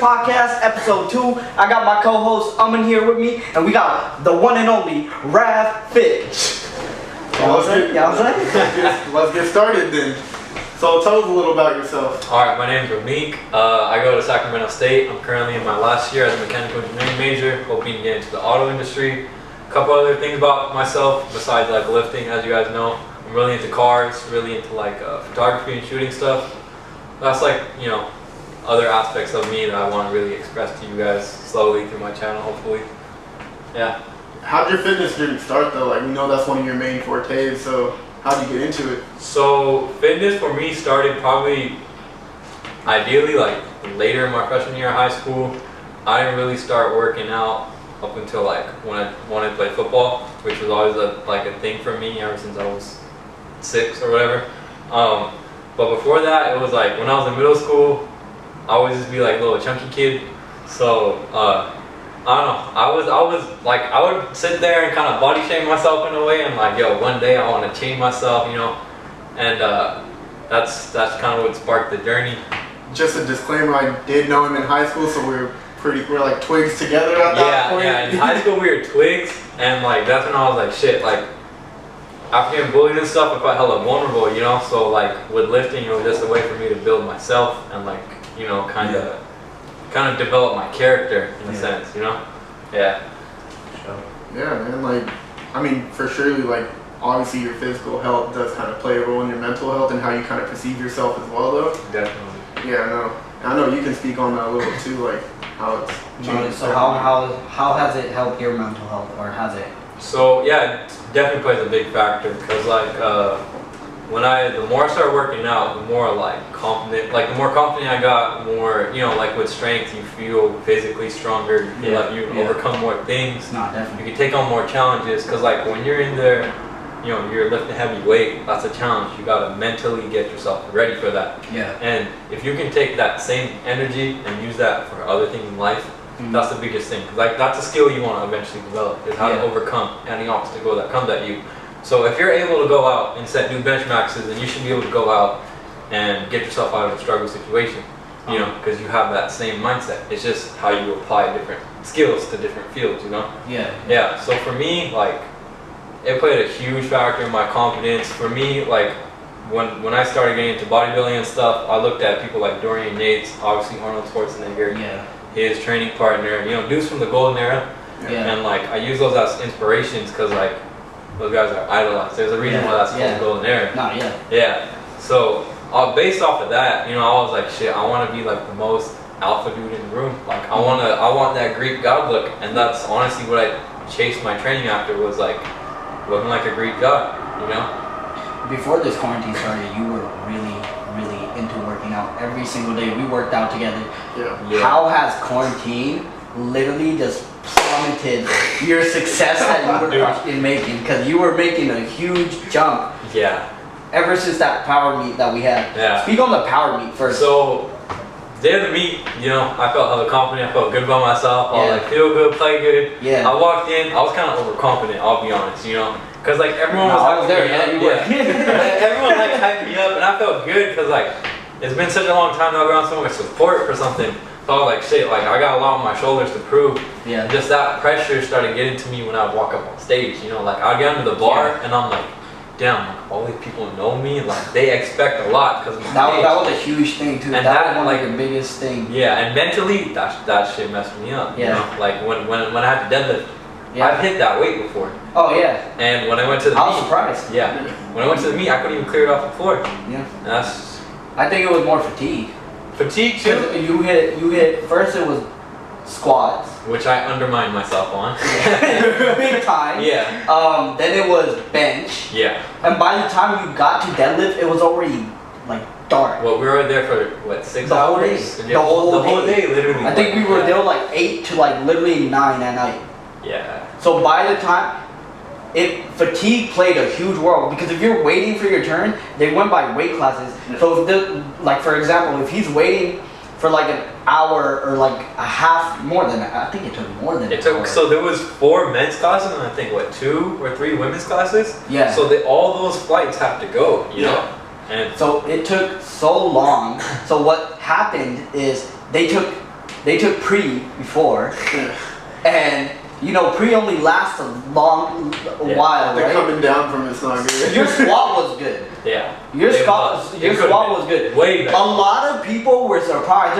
Podcast, episode 2. I got my co-host in here with me, and we got the one and only Ravfit. Let's get started then. So tell us a little about yourself. Alright, my name is Ramik. I go to Sacramento State. I'm currently in my last year as a mechanical engineering major, hoping to get into the auto industry. A couple other things about myself besides like lifting, as you guys know. I'm really into cars, really into like photography and shooting stuff. That's like, you know, other aspects of me that I want to really express to you guys slowly through my channel, hopefully. Yeah. How'd your fitness journey start though? Like, you know that's one of your main fortes, so how'd you get into it? So fitness for me started probably ideally like later in my freshman year of high school. I didn't really start working out up until like when I wanted to play football, which was always a thing for me ever since I was 6 or whatever. But before that, it was like when I was in middle school, I would just be like a little chunky kid. So I don't know. I was like, I would sit there and kind of body shame myself in a way, and like, yo, one day I want to change myself, you know. And that's kind of what sparked the journey. Just a disclaimer: I did know him in high school, so we're like twigs together at that point. Yeah. In high school we were twigs, and like that's when I was like, shit, like after getting bullied and stuff, I felt hella vulnerable, you know. So like with lifting, it was just a way for me to build myself and like, you know, kind of develop my character in a sense, you know. Yeah. Yeah, man. Like, I mean, for surely, like, obviously your physical health does kind of play a role in your mental health and how you kind of perceive yourself as well, though. Definitely. Yeah, I know. I know you can speak on that a little too, like how it's changed. So how has it helped your mental health, or has it? So yeah, it definitely plays a big factor because like the more I started working out, the more like confident, like the more confident I got, more, you know, like with strength you feel physically stronger, you feel like you overcome more things. No, definitely. You can take on more challenges because like when you're in there, you know, you're lifting heavy weight, that's a challenge. You gotta mentally get yourself ready for that. Yeah. And if you can take that same energy and use that for other things in life, that's the biggest thing. Like that's a skill you want to eventually develop, is how to overcome any obstacle that comes at you. So if you're able to go out and set new benchmarks, then you should be able to go out and get yourself out of a struggle situation, you know, because you have that same mindset. It's just how you apply different skills to different fields, you know? Yeah, so for me, like, it played a huge factor in my confidence. For me, like, when I started getting into bodybuilding and stuff, I looked at people like Dorian Yates, obviously Arnold Schwarzenegger, his training partner, you know, dudes from the golden era. And like, I use those as inspirations because like, those guys are idolized. There's a reason why that's called the golden era. Yeah. So based off of that, you know, I was like, shit, I want to be like the most alpha dude in the room. Like I want that Greek god look, and that's honestly what I chased my training after, was like looking like a Greek god, you know. Before this quarantine started, you were really into working out every single day. We worked out together. How has quarantine literally just plummeted your success that you were in making? Because you were making a huge jump. Ever since that power meet that we had. Speak on the power meet first. So day of the meet, you know, I felt hella confident. I felt good about myself. I was like, feel good, play good. I walked in. I was kind of overconfident. I'll be honest, you know, because like everyone was I was there. Everyone like hyped me up, and I felt good because like it's been such a long time now. I've been on so much support for something. So I was like, shit, like I got a lot on my shoulders to prove. Just that pressure started getting to me when I would walk up on stage. You know, like I'd get under the bar and I'm like, damn, like, all these people know me. Like they expect a lot because that was a huge thing too. And that was like the biggest thing. And mentally, that shit messed me up. You know, like when I had to deadlift, I've hit that weight before. And when I went to the meet, I was surprised. When I went to the meet, I couldn't even clear it off the floor. I think it was more fatigue. Fatigue too. You hit first. It was squats, which I undermined myself on. big time. Then it was bench. And by the time you got to deadlift, it was already like dark. Well, we were there for what, 6 the hours? Whole day. The whole day, literally. I think we were there like 8 to like literally 9 at night. So by the time, fatigue played a huge role, because if you're waiting for your turn, they went by weight classes. So like for example, if he's waiting for like an hour or like a half, more than that, I think it took more than an hour. So there was 4 men's classes and I think what, 2 or 3 women's classes. So all those flights have to go, you know. And so it took so long. So what happened is they took they took pre before, and you know pre only lasts a while, They're right? coming down from it's not good. Your squat was good. Yeah. Your squat was good. Way better. A lot of people were surprised.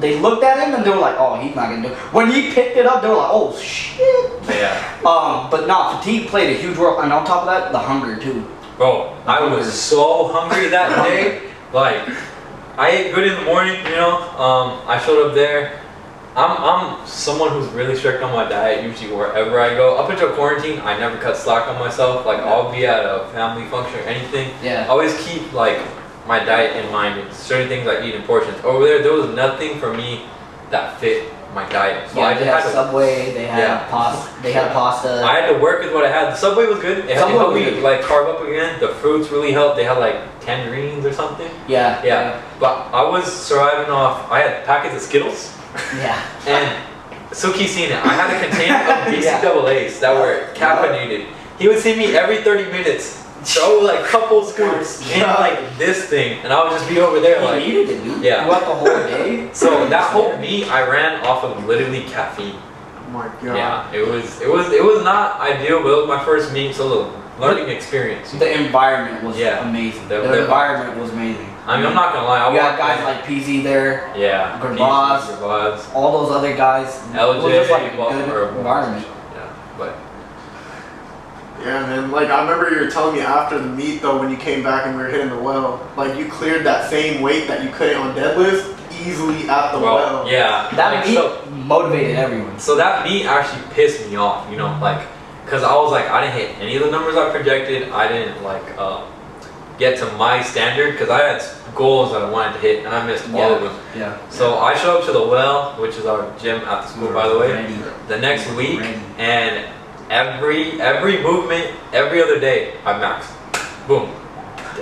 They looked at him and they were like, "Oh, he's not gonna do it." When he picked it up, they were like, "Oh shit." Yeah. But no, fatigue played a huge role, and on top of that, the hunger too. Bro, I was so hungry that day. Like, I ate good in the morning, you know. I showed up there. I'm someone who's really strict on my diet usually wherever I go. Up until quarantine, I never cut slack on myself. Like, I'll be at a family function or anything. Yeah. I always keep like my diet in mind and certain things I eat in portions. Over there was nothing for me that fit my diet. So I they had Subway, they had pasta. They had pasta. I had to work with what I had. The Subway was good. It helped me like carb up again. The fruits really helped. They had like tangerines or something. Yeah. But I was surviving off. I had packets of Skittles. Yeah. And Suki's seen it. I had a container of BCAAs that were caffeinated. He would see me every 30 minutes throw like couple scoops in like this thing, and I would just be over there like. He needed it, dude. Yeah. Throughout the whole day. So that whole meet I ran off of literally caffeine. Oh my god. Yeah, it was not ideal, but it was my first meet, so the learning experience. The environment was amazing. The environment was amazing. I mean, I'm not gonna lie. You had guys like PZ there. Yeah. Gravfit, all those other guys. LJ, it was just like a good environment. Yeah, but. Yeah, man. Like, I remember you were telling me after the meet, though, when you came back and we were hitting the well, like, you cleared that same weight that you couldn't on deadlift easily at the well. Yeah. That meet motivated everyone. So that meet actually pissed me off, you know, like, because I was like, I didn't hit any of the numbers I projected. I didn't, like, get to my standard, because I had goals that I wanted to hit, and I missed all of them. Yeah. So I showed up to the well, which is our gym at the school, by the way, the next week, and every movement, every other day, I maxed. Boom.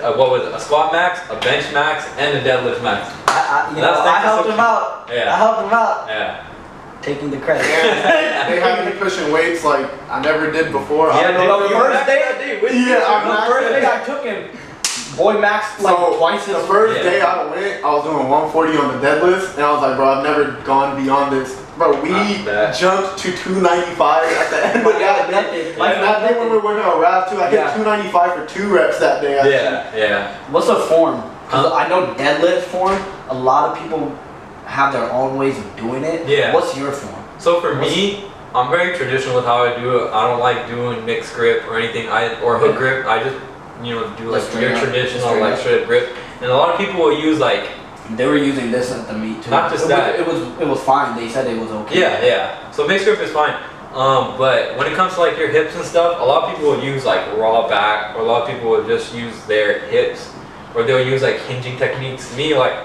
What was it? A squat max, a bench max, and a deadlift max. I helped him out. Yeah. I helped him out. Yeah. Taking the credit. They had me pushing weights like I never did before. Yeah, the first day I took him, boy max like twice his. The first day I went, I was doing 140 on the deadlift, and I was like, bro, I've never gone beyond this. Bro, we jumped to 295 at the end of that day. Like that day when we were working on Ravfit, I hit 295 for 2 reps that day. Yeah. What's the form? Because I know deadlift form, a lot of people have their own ways of doing it. Yeah. What's your form? So for me, I'm very traditional with how I do it. I don't like doing mixed grip or anything, or hook grip. I just, do like your traditional like straight grip. And a lot of people will use like. They were using this at the meet too. Not just that. It was fine. They said it was okay. Yeah. So mixed grip is fine. But when it comes to like your hips and stuff, a lot of people will use like raw back, or a lot of people will just use their hips, or they'll use like hinging techniques. Me, like,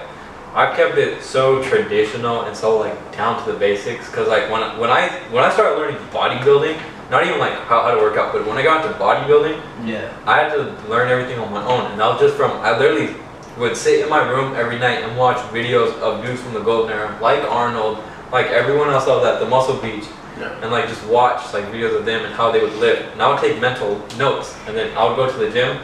I've kept it so traditional and so like down to the basics, because like when I started learning bodybuilding, not even like how to work out, but when I got into bodybuilding, I had to learn everything on my own, and that was just from I literally would sit in my room every night and watch videos of dudes from the golden era, like Arnold, like everyone else that was at the Muscle Beach, and like just watch like videos of them and how they would lift, and I would take mental notes, and then I would go to the gym,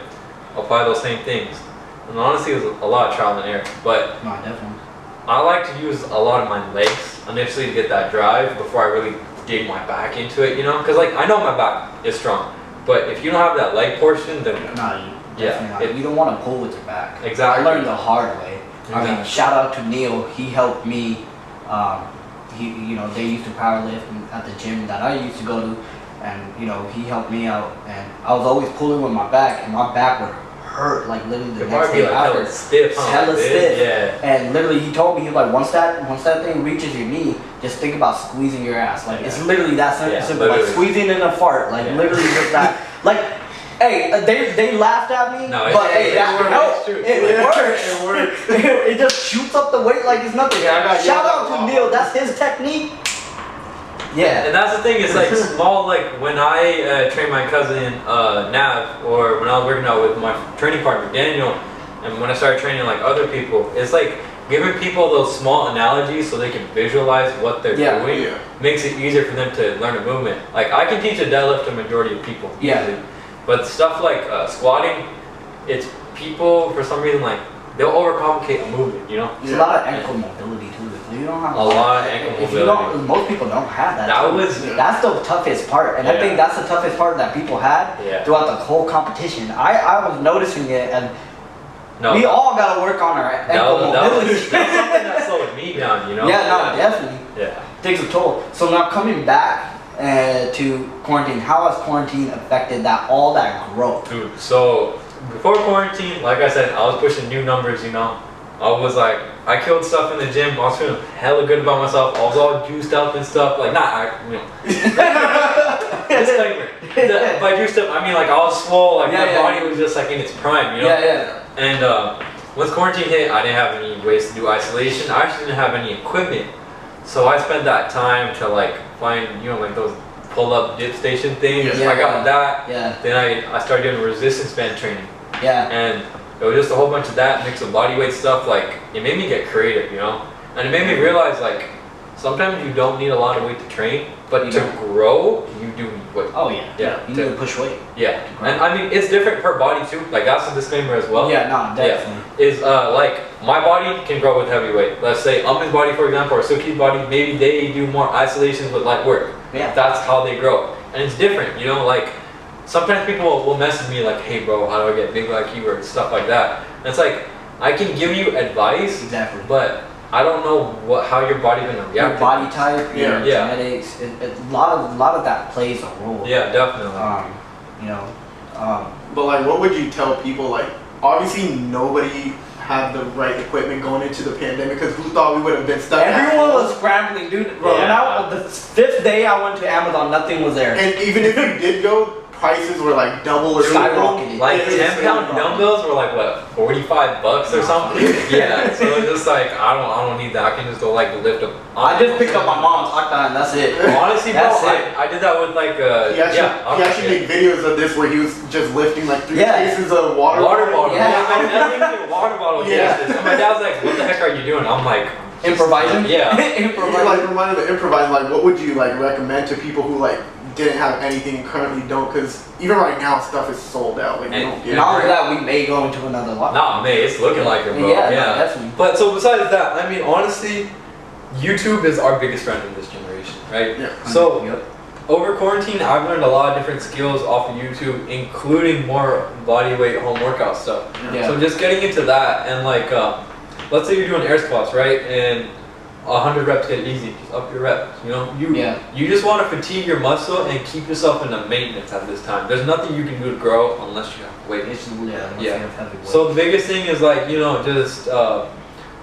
apply those same things. And honestly, it was a lot of trial and error, but definitely. I like to use a lot of my legs initially to get that drive before I really dig my back into it, because like I know my back is strong, but if you don't have that leg portion, then you don't want to pull with your back. Exactly. I learned the hard way. I mean, shout out to Neil. He helped me. They used to powerlift at the gym that I used to go to, and he helped me out. And I was always pulling with my back, and my back would hurt like literally the next day after. Hella stiff. Yeah. And literally, he told me, he was like, once that thing reaches your knee, just think about squeezing your ass. Like it's literally that simple. Like squeezing in a fart. Like literally just that. Like. Hey, they laughed at me, but that helped. It works. It just shoots up the weight like it's nothing. Shout out to Neil. That's his technique. Yeah. And that's the thing. It's like small. Like when I trained my cousin Nav, or when I was working out with my training partner Daniel, and when I started training like other people, it's like giving people those small analogies so they can visualize what they're doing. Makes it easier for them to learn a movement. Like I can teach a deadlift to a majority of people easily. But stuff like squatting, it's people for some reason like they'll overcomplicate a movement, There's a lot of ankle mobility too. dude. You don't have a lot of ankle if mobility. you don't, most people don't have that. That's the toughest part, and I think that's the toughest part that people had throughout the whole competition. I was noticing it, and we all gotta work on our ankle mobility. That's something that slowed me down, you know. Yeah, no, definitely. Yeah, takes a toll. So now coming back to quarantine, how has quarantine affected all that growth? dude. So before quarantine, like I said, I was pushing new numbers, you know. I was like, I killed stuff in the gym. I was feeling hella good about myself. I was all juiced up and stuff. Like, disclaimer. By juiced up, I mean like I was swole. Like my body was just like in its prime, you know. And once quarantine hit, I didn't have any ways to do isolation. I actually didn't have any equipment, so I spent that time to like find, you know, like those pull-up dip station things. I got that. Then I started doing resistance band training. And it was just a whole bunch of that mixed with body weight stuff. Like, it made me get creative, you know? And it made me realize, like, sometimes you don't need a lot of weight to train, but to grow, you do need weight. Oh, yeah. You need to push weight. And I mean, it's different per body, too. Like, that's a disclaimer as well. Definitely. Is, like, my body can grow with heavy weight. Let's say Amit's body, for example, or Suki's body, maybe they do more isolations with light work. That's how they grow. And it's different, you know? Like, sometimes people will message me like, hey bro, how do I get big like you, or stuff like that. And it's like, I can give you advice, but I don't know how your body's gonna react. Your body type, your genetics, a lot of that plays a role. Yeah, definitely. You know, but like, what would you tell people? Like, obviously nobody had the right equipment going into the pandemic, because who thought we would have been stuck? Everyone was scrambling, dude. Bro, the 5th day I went to Amazon, nothing was there. And even if you did go, prices were like double or skyrocketed. Like 10-pound dumbbells were like what, $45 or something? So it's just like I don't need that. I can just go like lift up. I just picked up my mom's Akta and that's it. Honestly, bro, I did that with like he actually made videos of this where he was just lifting like 3 cases of water bottle. I definitely water bottle cases. And my dad's like, what the heck are you doing? I'm like, improvising. Improvising. You like reminded of improvising. Like, what would you like recommend to people who like didn't have anything and currently don't? Because even right now, stuff is sold out. Like, you don't get not only that, we may go into another lockdown. Nah, man, it's looking like it, bro. Definitely. But so besides that, I mean, honestly, YouTube is our biggest friend in this generation, right? So over quarantine, I've learned a lot of different skills off of YouTube, including more body weight home workout stuff. So just getting into that, and like, let's say you're doing air squats, right? And 100 reps get easy, just up your reps, you know? You just want to fatigue your muscle and keep yourself in the maintenance at this time. There's nothing you can do to grow unless you have weight. So the biggest thing is like, you know, just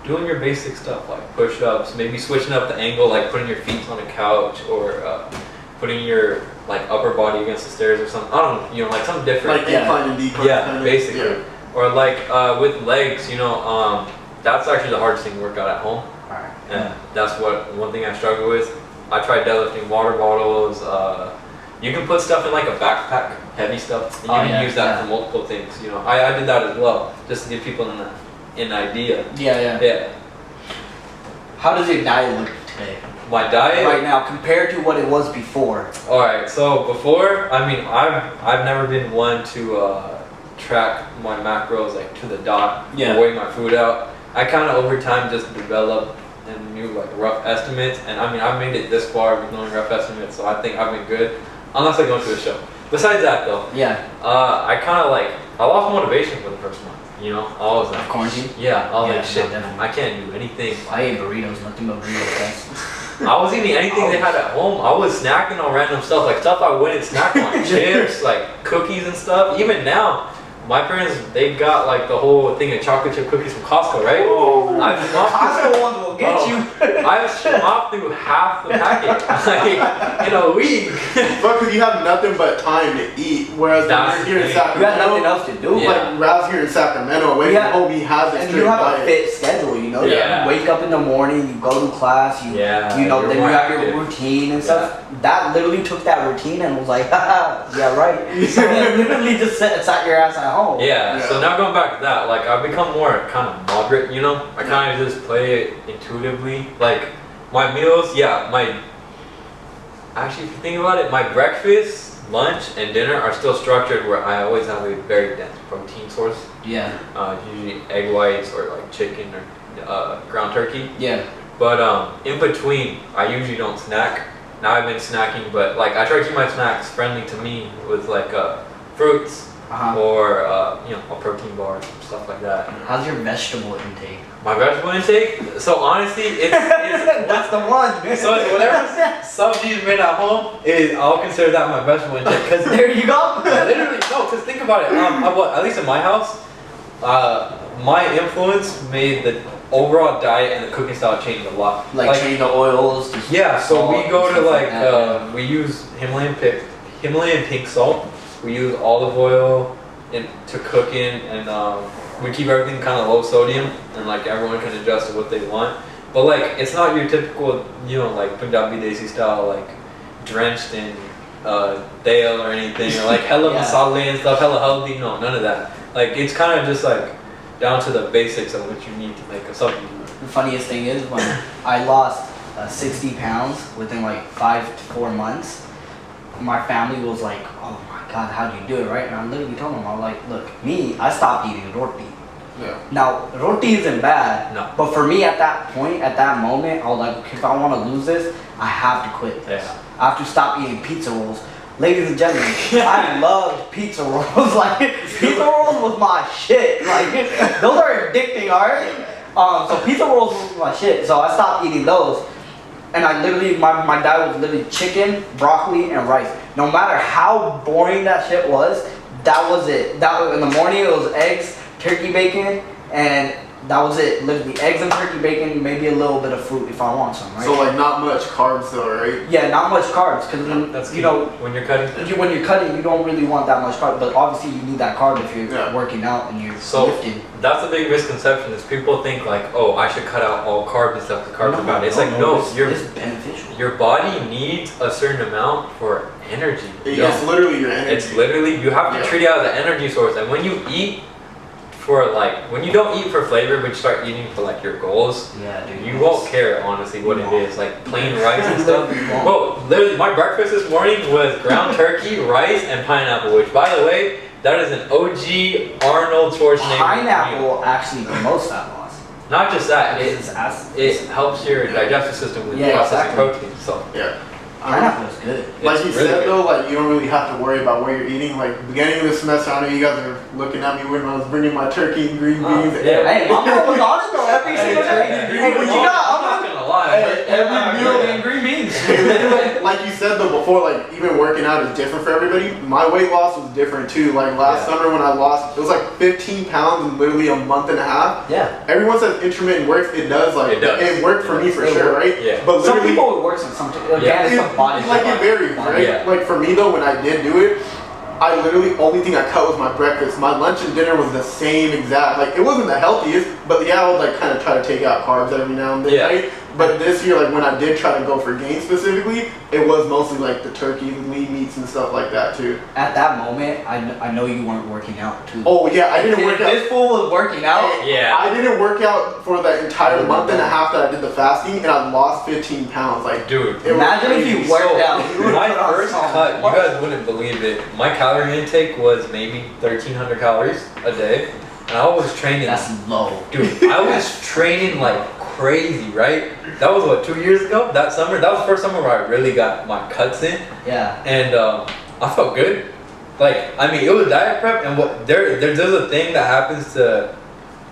doing your basic stuff like push-ups, maybe switching up the angle, like putting your feet on a couch, or putting your like upper body against the stairs or something. I don't know, you know, like something different. Like incline and decline. Basically. Or like with legs, you know, that's actually the hardest thing to work out at home. And that's one thing I struggle with. I tried deadlifting water bottles. You can put stuff in like a backpack, heavy stuff, and you can use that for multiple things. You know, I did that as well, just to give people an idea. How does your diet look today? My diet right now compared to what it was before. All right, so before, I mean, I've never been one to track my macros like to the dot, or weigh my food out. I kind of over time just developed and knew like rough estimates, and I mean I've made it this far with knowing rough estimates, so I think I've been good, unless I go to a show. Besides that though, I kind of like, I lost motivation for the first month, you know. I was like, quarantine? I was like, shit, I can't do anything. I ate burritos, nothing but burritos. I was eating anything they had at home. I was snacking on random stuff, like stuff I wouldn't snack on, chips, like cookies and stuff. Even now, my parents, they got like the whole thing of chocolate chip cookies from Costco, right? Costco ones will get you. I swapped through half the packet like in a week. But because you have nothing but time to eat, whereas when you're here in Sacramento, you have nothing else to do. Like Rav's here in Sacramento, away from home, he has a you have a fit schedule, you know. You wake up in the morning, you go to class, you know, then you have your routine and stuff. That literally took that routine and was like, yeah, right. So literally just sat your ass at home. So now going back to that, like I've become more kind of moderate, you know. I kind of just play it intuitively. Like my meals, actually if you think about it, my breakfast, lunch, and dinner are still structured where I always have a very dense protein source. Usually egg whites or like chicken or ground turkey. But in between, I usually don't snack. Now I've been snacking, but like I try to keep my snacks friendly to me with like fruits or you know, a protein bar, stuff like that. How's your vegetable intake? My vegetable intake? So honestly, it's that's the one. So it's whatever subji is made at home is I'll consider that my vegetable intake. Cause there you go. Literally, no. Cause think about it. At least in my house, my influence made the overall diet and the cooking style changed a lot. Like change the oils. Yeah. So we go to like we use Himalayan pink salt. We use olive oil to cook in, and we keep everything kind of low sodium, and like everyone can adjust to what they want. But like it's not your typical, you know, like Punjabi Desi style, like drenched in dale or anything, or like hella masala and stuff, hella healthy. No, none of that. Like it's kind of just like down to the basics of what you need to make a supplement. The funniest thing is when I lost 60 pounds within like 5 to 4 months, my family was like, "Oh my God, how do you do it?" Right? And I literally told them, I was like, "Look, me, I stopped eating roti." Yeah. Now, roti isn't bad, but for me at that point, at that moment, I was like, okay, if I want to lose this, I have to quit this. Yeah. I have to stop eating pizza rolls. Ladies and gentlemen, I loved pizza rolls. Like, pizza rolls was my shit. Like, those are addicting, alright? So pizza rolls was my shit. So I stopped eating those. And I literally, my diet was literally chicken, broccoli, and rice. No matter how boring that shit was, that was it. In the morning, it was eggs, turkey bacon, and that was it. Literally eggs and turkey bacon, maybe a little bit of fruit if I want some, right? So like not much carbs though, right? Yeah, not much carbs, because That's you know, when you're cutting. when you're cutting, you don't really want that much carb, but obviously you need that carb if you're working out and you're lifting. That's a big misconception is people think like, oh, I should cut out all carbs and stuff because carbs are bad. It's like, no, it's beneficial. Your body needs a certain amount for energy. It's literally your energy. It's literally, you have to treat it as an energy source. And when you eat for like, when you don't eat for flavor, but you start eating for like your goals, you won't care honestly what it is. Like plain rice and stuff. Bro, literally my breakfast this morning was ground turkey, rice, and pineapple, which by the way, that is an OG Arnold Schwarzenegger. Pineapple actually promotes fat loss. Not just that, it helps your digestive system with processing protein. So pineapple is good. Like you said though, like you don't really have to worry about what you're eating. Like beginning of the semester, I know you guys are looking at me when I was bringing my turkey and green beans. Hey, my mom was on it though every single day. Hey, what you got? I'm not gonna lie. Every meal and green beans. Like you said though before, like even working out is different for everybody. My weight loss was different too. Like last summer when I lost, it was like 15 pounds in literally a month and a half. Yeah. Everyone says intermittent works. It does. Like it worked for me for sure, right? Yeah. But some people it works and some body. Like it varies, right? Yeah. Like for me though, when I did do it, I literally only thing I cut was my breakfast. My lunch and dinner was the same exact. Like it wasn't the healthiest, but I would like kind of try to take out carbs every now and then, right? But this year, like when I did try to go for gains specifically, it was mostly like the turkey, the lean meats and stuff like that too. At that moment, I know you weren't working out too. Oh yeah, I didn't work out. This fool was working out. Yeah. I didn't work out for the entire month and a half that I did the fasting, and I lost 15 pounds. Like, dude, imagine if you worked out. My first cut, you guys wouldn't believe it. My calorie intake was maybe 1,300 calories a day, and I was training. That's low, dude. I was training like crazy, right? That was what, 2 years ago? That summer? That was the first summer where I really got my cuts in. Yeah. And I felt good. Like, I mean, it was diet prep, and what there's a thing that happens to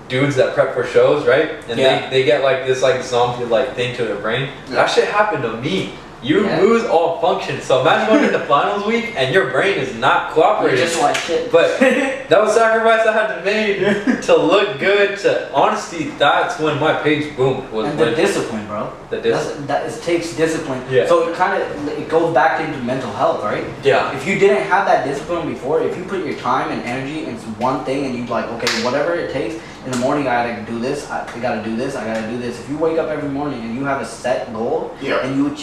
dudes that prep for shows, right? And they get like this like zombie like thing to their brain. That shit happened to me. You lose all function. So imagine going into finals week and your brain is not cooperating. You're just like shit. But that was sacrifice I had to make to look good. To honestly, that's when my page boomed. And the discipline, bro. The discipline. It takes discipline. Yeah. So it goes back into mental health, right? Yeah. If you didn't have that discipline before, if you put your time and energy into one thing and you like, okay, whatever it takes, in the morning I gotta do this, I gotta do this, I gotta do this. If you wake up every morning and you have a set goal, and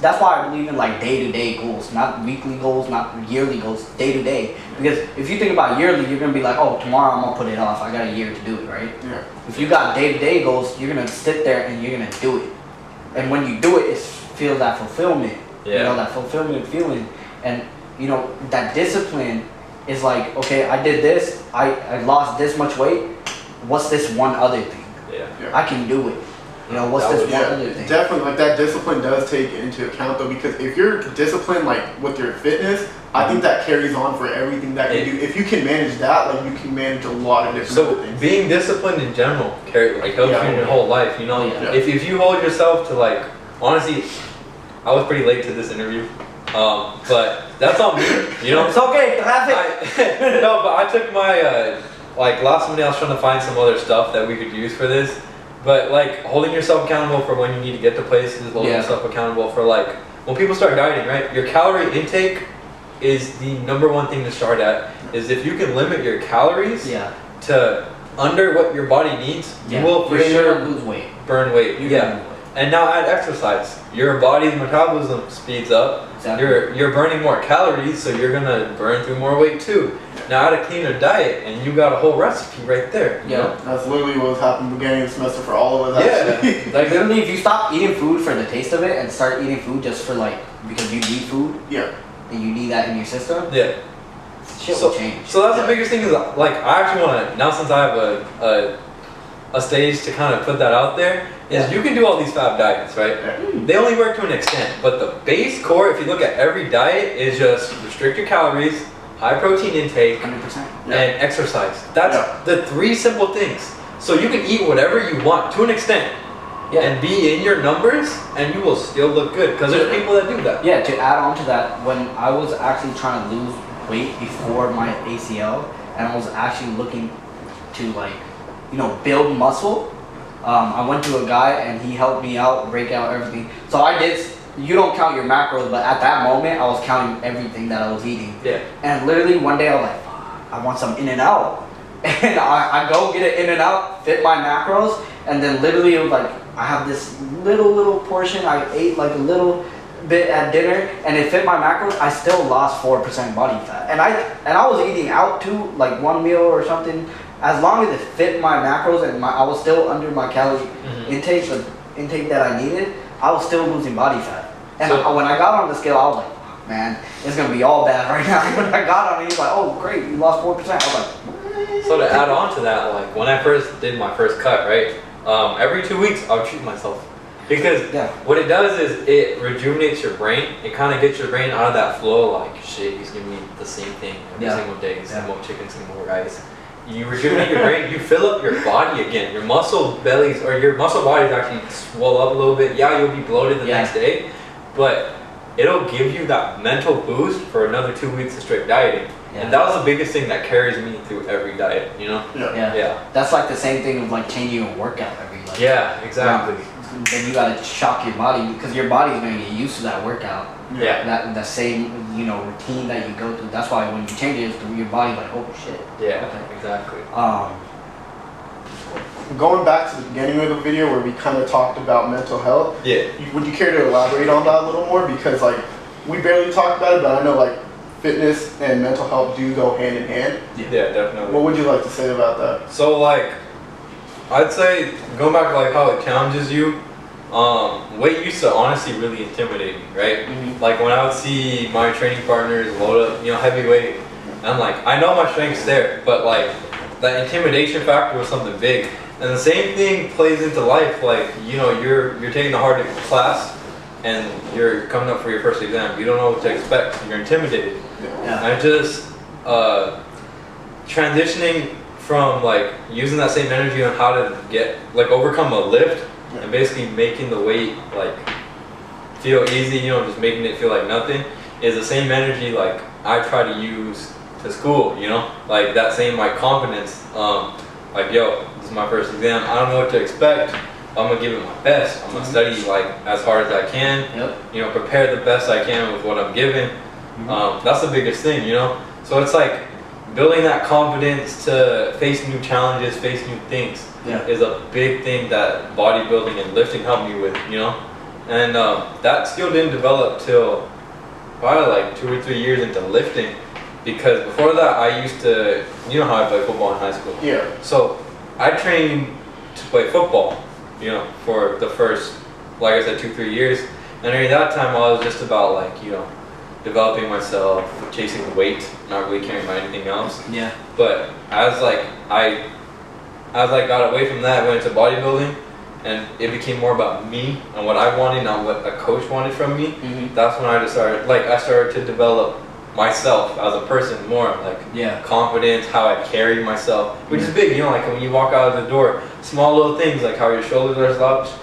that's why I believe in like day-to-day goals, not weekly goals, not yearly goals, day-to-day. Because if you think about yearly, you're gonna be like, oh, tomorrow I'm gonna put it off. I got a year to do it, right? Yeah. If you got day-to-day goals, you're gonna sit there and you're gonna do it. And when you do it, it feels that fulfillment. Yeah. You know, that fulfillment feeling. And you know, that discipline is like, okay, I did this, I lost this much weight. What's this one other thing? Yeah. I can do it. You know, what's this one other thing? Definitely, like that discipline does take into account though, because if you're disciplined like with your fitness, I think that carries on for everything that you do. If you can manage that, like you can manage a lot of different things. Being disciplined in general helps you in your whole life. You know, if you hold yourself to like, honestly, I was pretty late to this interview, but that's on me. You know, it's okay. Have it. No, but I took my like last minute. I was trying to find some other stuff that we could use for this. But like holding yourself accountable for when you need to get to places, holding yourself accountable for like when people start dieting, right? Your calorie intake is the #1 thing to start at. Is if you can limit your calories to under what your body needs, you will for sure lose weight, burn weight. And now add exercise. Your body's metabolism speeds up. Exactly. You're burning more calories, so you're gonna burn through more weight too. Now add a cleaner diet, and you got a whole recipe right there. You know? That's literally what was happening at the beginning of the semester for all of us. Yeah, like literally, if you stop eating food for the taste of it and start eating food just for like because you need food, and you need that in your system, shit will change. So that's the biggest thing is like I actually want to now since I have a stage to kind of put that out there. Is you can do all these fab diets, right? They only work to an extent, but the base core, if you look at every diet, is just restrict your calories, high protein intake, 100%. And exercise. That's the 3 simple things. So you can eat whatever you want to an extent, and be in your numbers, and you will still look good because there's people that do that. Yeah. To add on to that, when I was actually trying to lose weight before my ACL, and I was actually looking to like, build muscle. I went to a guy and he helped me out, break out everything. So I did, you don't count your macros, but at that moment I was counting everything that I was eating. And literally one day I was like, I want some In-N-Out. And I go get an In-N-Out, fit my macros, and then literally it was like, I have this little portion, I ate like a little bit at dinner, and it fit my macros. I still lost 4% body fat. And I was eating out too, like one meal or something. As long as it fit my macros and I was still under my calorie intake that I needed, I was still losing body fat. And when I got on the scale, I was like, man, it's gonna be all bad right now. When I got on it, he's like, oh great, you lost 4%. I was like, what? So to add on to that, like when I first did my first cut, right? Every 2 weeks I would treat myself. Because what it does is it rejuvenates your brain. It kind of gets your brain out of that flow, like shit, he's giving me the same thing every single day, same old chicken, same old rice. You rejuvenate your brain, you fill up your body again. Your muscle bellies or your muscle bodies actually swell up a little bit. Yeah, you'll be bloated the next day, but it'll give you that mental boost for another 2 weeks of strict dieting. And that was the biggest thing that carries me through every diet, you know? That's like the same thing of like changing your workout every like. Yeah, exactly. Then you gotta shock your body because your body's gonna get used to that workout. That same routine that you go through. That's why when you change it, your body's like, oh shit. Exactly. Going back to the beginning of the video where we kind of talked about mental health. Would you care to elaborate on that a little more? Because like we barely talked about it, but I know like fitness and mental health do go hand in hand. Yeah, definitely. What would you like to say about that? So like, I'd say going back to like how it challenges you. Weight used to honestly really intimidate me, right? Like when I would see my training partners load up, heavy weight, I'm like, I know my strength's there, but like that intimidation factor was something big. And the same thing plays into life. Like you're taking a hard class, and you're coming up for your first exam. You don't know what to expect. You're intimidated. And just transitioning from like using that same energy on how to overcome a lift. And basically making the weight like feel easy, just making it feel like nothing is the same energy like I try to use to school, like that same like confidence, like yo, this is my first exam, I don't know what to expect, I'm gonna give it my best, I'm gonna study like as hard as I can, prepare the best I can with what I'm given. That's the biggest thing, so it's like building that confidence to face new challenges, face new things. Is a big thing that bodybuilding and lifting helped me with, and that skill didn't develop till probably like 2 or 3 years into lifting, because before that I used to, how I played football in high school. So I trained to play football, for the first, like I said, 2-3 years, and during that time I was just about like, developing myself, chasing weight, not really caring about anything else. But as I got away from that, went into bodybuilding, and it became more about me and what I wanted, not what a coach wanted from me. That's when I just started, like, I started to develop myself as a person more, like confidence, how I carry myself, which is big, you know, like when you walk out of the door, small little things like how your shoulders are slouched.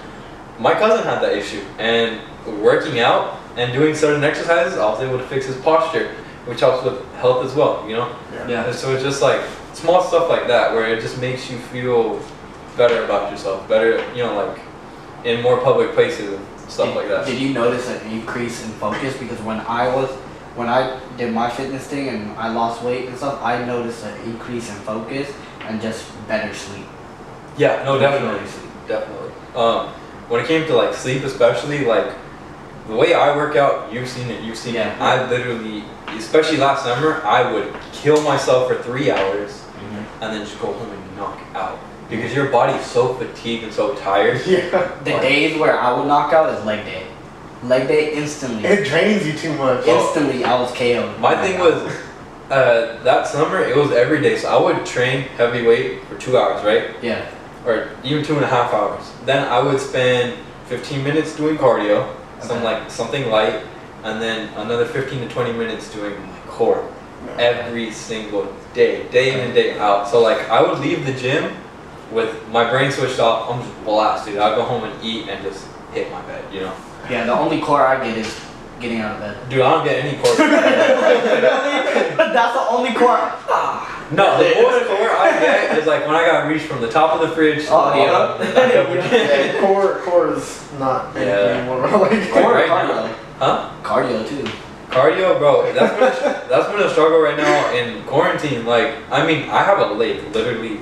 My cousin had that issue, and working out and doing certain exercises, I was able to fix his posture, which helps with health as well, you know? And so it's just like small stuff like that where it just makes you feel better about yourself, better, you know, like in more public places and stuff like that. Did you notice an increase in focus? Because when I did my fitness thing and I lost weight and stuff, I noticed an increase in focus and just better sleep. Yeah, no, definitely. When it came to like sleep especially, like the way I work out, you've seen it. I literally, especially last summer, I would kill myself for 3 hours and then just go home and knock out. Because your body's so fatigued and so tired. The days where I would knock out is leg day. Leg day instantly. It drains you too much. Instantly, I was KO'd. My thing was, that summer, it was every day. So I would train heavy weight for 2 hours, right? Yeah. Or even 2.5 hours. Then I would spend 15 minutes doing cardio, something light, and then another 15 to 20 minutes doing my core every single day in and day out. So like I would leave the gym with my brain switched off. I'm just blasted. I'll go home and eat and just hit my bed, you know? Yeah, the only core I get is getting out of bed. Dude, I don't get any core. That's the only core. No, the most core I get is like when I got reached from the top of the fridge to the bottom. Core is not anymore. Like, Core right cardio. now. Huh? Cardio too. Cardio, bro, that's been a struggle right now in quarantine. Like, I mean, I have a lake, literally,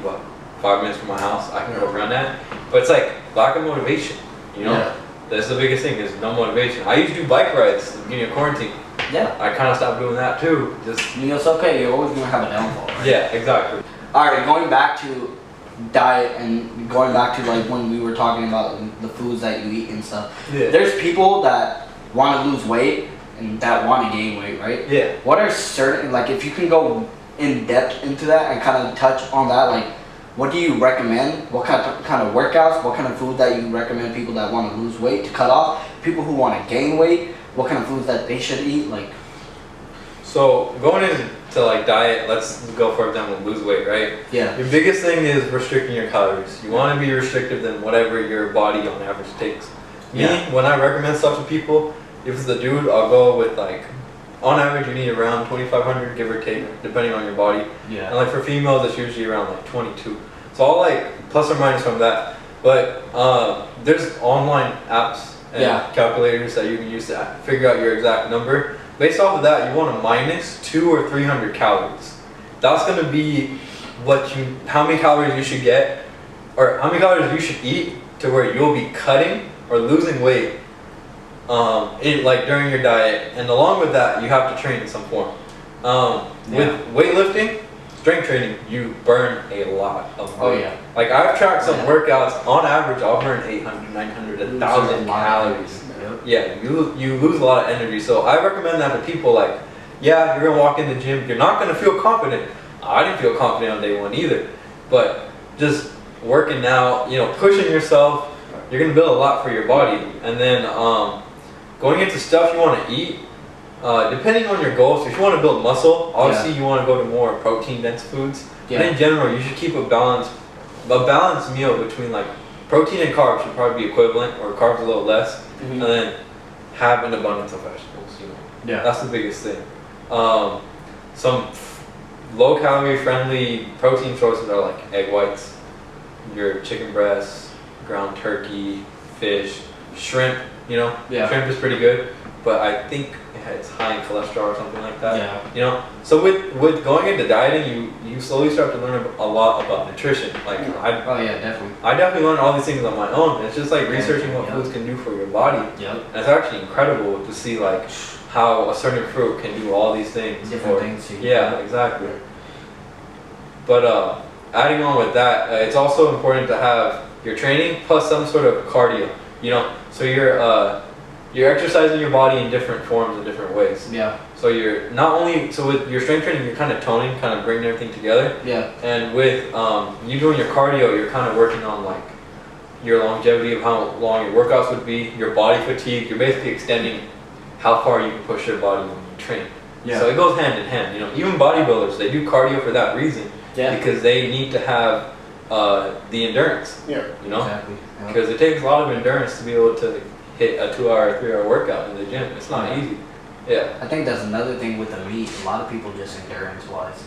5 minutes from my house. I can go run that. But it's like lack of motivation, you know? Yeah. That's the biggest thing, is no motivation. I used to do bike rides at the beginning of quarantine. Yeah. I kind of stopped doing that too. Just, you know, it's okay. You're always going to have a downfall, right? Yeah, exactly. All right, going back to diet and going back to like when we were talking about the foods that you eat and stuff. Yeah. There's people that want to lose weight and that want to gain weight, right? Yeah. What are certain, like if you can go in depth into that and kind of touch on that, like what do you recommend? What kind of workouts? What kind of food that you recommend people that want to lose weight to cut off? People who want to gain weight, what kind of foods that they should eat? Like, so going into like diet, let's go for example, lose weight, right? Yeah. Your biggest thing is restricting your calories. You want to be restrictive than whatever your body on average takes. Me, when I recommend stuff to people, if it's the dude, I'll go with like, on average you need around 2,500 give or take, depending on your body. Yeah. And like for females, it's usually around like 22. So I'll like plus or minus from that. But there's online apps and calculators that you can use to figure out your exact number. Based off of that, you want to minus 200 or 300 calories. That's going to be how many calories you should get, or how many calories you should eat to where you'll be cutting or losing weight during your diet. And along with that, you have to train in some form. With weightlifting, strength training, you burn a lot of weight. Oh yeah. Like I've tracked some workouts, on average I'll burn 800, 900, 1,000 calories. Yeah, you lose a lot of energy. So I recommend that to people. Like, yeah, you're gonna walk in the gym, you're not gonna feel confident. I didn't feel confident on day one either. But just working out, you know, pushing yourself, you're gonna build a lot for your body. And then going into stuff you want to eat, depending on your goals. So if you want to build muscle, obviously you want to go to more protein dense foods. Yeah. And in general, you should keep a balanced meal between like protein and carbs should probably be equivalent, or carbs a little less, and then have an abundance of vegetables. You know, that's the biggest thing. Some low calorie friendly protein choices are like egg whites, your chicken breasts, ground turkey, fish, shrimp. You know, shrimp is pretty good, but I think it's high in cholesterol or something like that. Yeah. You know, so with going into dieting, you slowly start to learn a lot about nutrition. Like definitely. I definitely learned all these things on my own. It's just like researching what foods can do for your body. And it's actually incredible to see like how a certain fruit can do all these things. Different things. Yeah, exactly. But adding on with that, it's also important to have your training plus some sort of cardio. You know, so you're exercising your body in different forms in different ways. Yeah. So you're not only with your strength training, you're kind of toning, kind of bringing everything together. Yeah. And with you doing your cardio, you're kind of working on like your longevity of how long your workouts would be, your body fatigue. You're basically extending how far you can push your body when you train. Yeah. So it goes hand in hand. You know, even bodybuilders, they do cardio for that reason. Yeah. Because they need to have the endurance. Yeah. You know, because it takes a lot of endurance to be able to hit a 2-hour, 3-hour workout in the gym. It's not easy. Yeah. I think that's another thing with the meet. A lot of people just endurance-wise,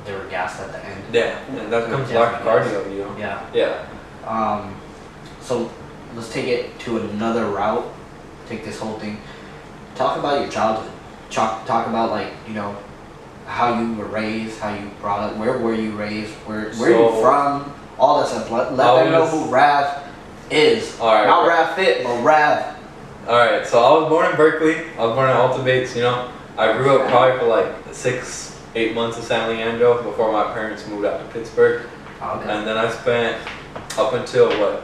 they were gassed at the end. Yeah, and that comes back to cardio, you know. Yeah. Yeah. So let's take it to another route. Take this whole thing. Talk about your childhood. Talk about, like, you know, how you were raised, how you brought up, where were you raised, where you from, all that stuff. Let them know who Rav is. Right, not Ravfit, but Rav. Alright, so I was born in Berkeley. I was born in Alta Bates, you know. I grew up probably for like 6-8 months in San Leandro before my parents moved out to Pittsburgh. Okay. And then I spent up until, what,